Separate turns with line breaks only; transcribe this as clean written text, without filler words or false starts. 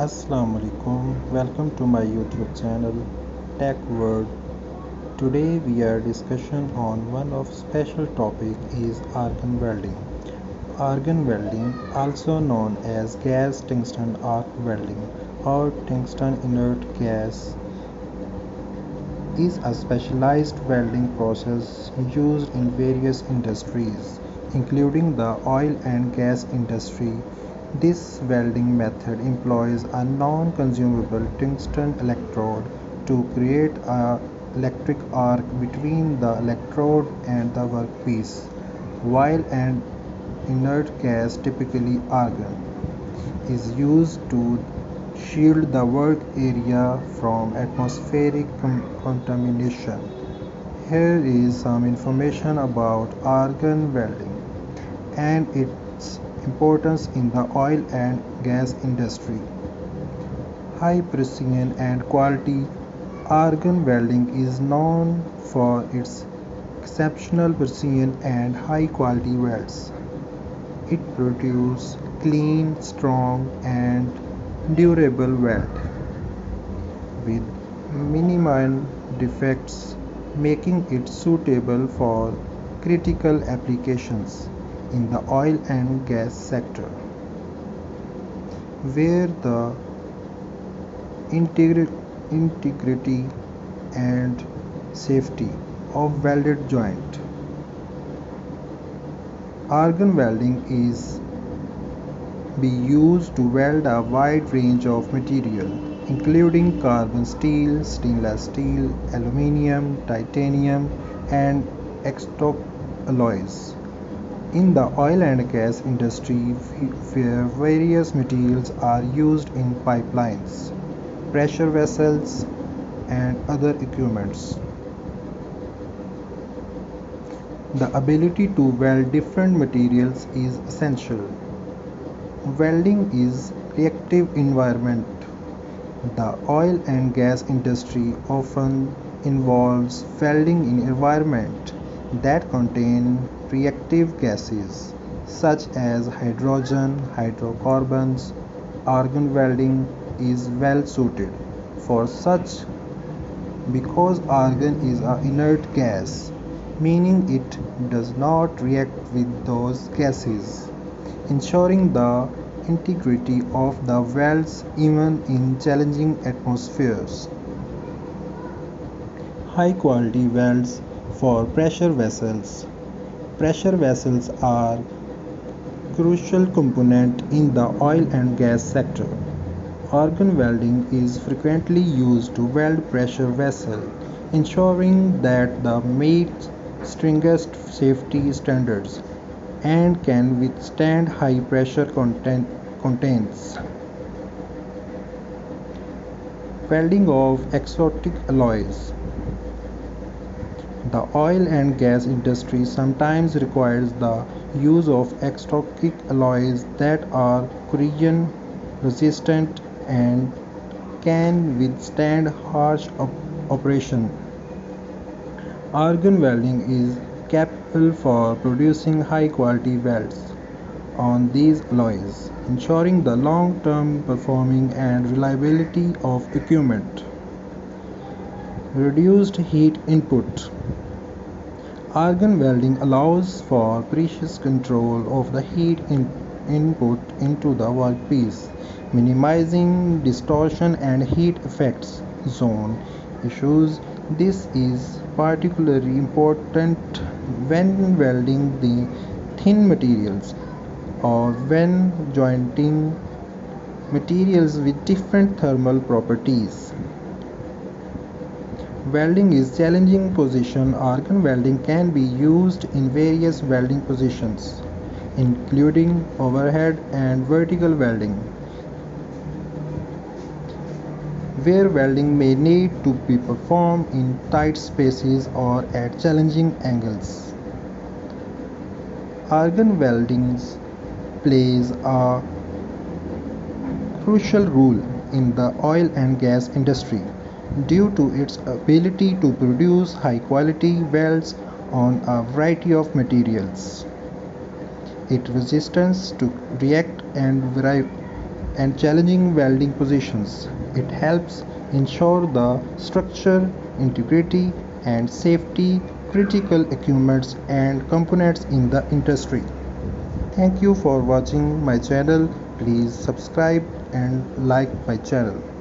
Assalamu alaikum. Welcome to my YouTube channel Tech World. Today we are discussion on one of special topic is argon welding. Argon welding, also known as gas tungsten arc welding or tungsten inert gas, is a specialized welding process used in various industries, including the oil and gas industry. This welding method employs a non-consumable tungsten electrode to create an electric arc between the electrode and the workpiece, while an inert gas, typically argon, is used to shield the work area from atmospheric contamination. Here is some information about argon welding and its importance in the oil and gas industry. High precision and quality. Argon welding is known for its exceptional precision and high quality welds. It produces clean, strong, and durable weld with minimal defects, making it suitable for critical applications in the oil and gas sector, where the integrity and safety of welded joint. Argon welding is be used to weld a wide range of material, including carbon steel, stainless steel, aluminum, titanium, and extrusive alloys. In the oil and gas industry, where various materials are used in pipelines, pressure vessels, and other equipments. The ability to weld different materials is essential. Welding is reactive environment. The oil and gas industry often involves welding in environment that contain reactive gases such as hydrogen, hydrocarbons. Argon welding is well suited for such because argon is an inert gas, meaning it does not react with those gases, ensuring the integrity of the welds even in challenging atmospheres. High quality welds for pressure vessels. Pressure vessels are crucial component in the oil and gas sector. Argon welding is frequently used to weld pressure vessels, ensuring that they meet stringent safety standards and can withstand high pressure contains. Welding of exotic alloys. The oil and gas industry sometimes requires the use of exotic alloys that are corrosion resistant and can withstand harsh operation. Argon welding is capable for producing high quality welds on these alloys, ensuring the long-term performing and reliability of equipment. Reduced heat input. Argon welding allows for precise control of the heat input into the workpiece, minimizing distortion and heat effects zone issues. This is particularly important when welding the thin materials or when jointing materials with different thermal properties. Welding is challenging position. Argon welding can be used in various welding positions, including overhead and vertical welding, where welding may need to be performed in tight spaces or at challenging angles. Argon welding plays a crucial role in the oil and gas industry due to its ability to produce high quality welds on a variety of materials. Its resistance to react and and challenging welding positions. It helps ensure the structure, integrity, and safety critical equipments and components in the industry. Thank you for watching my channel. Please subscribe and like my channel.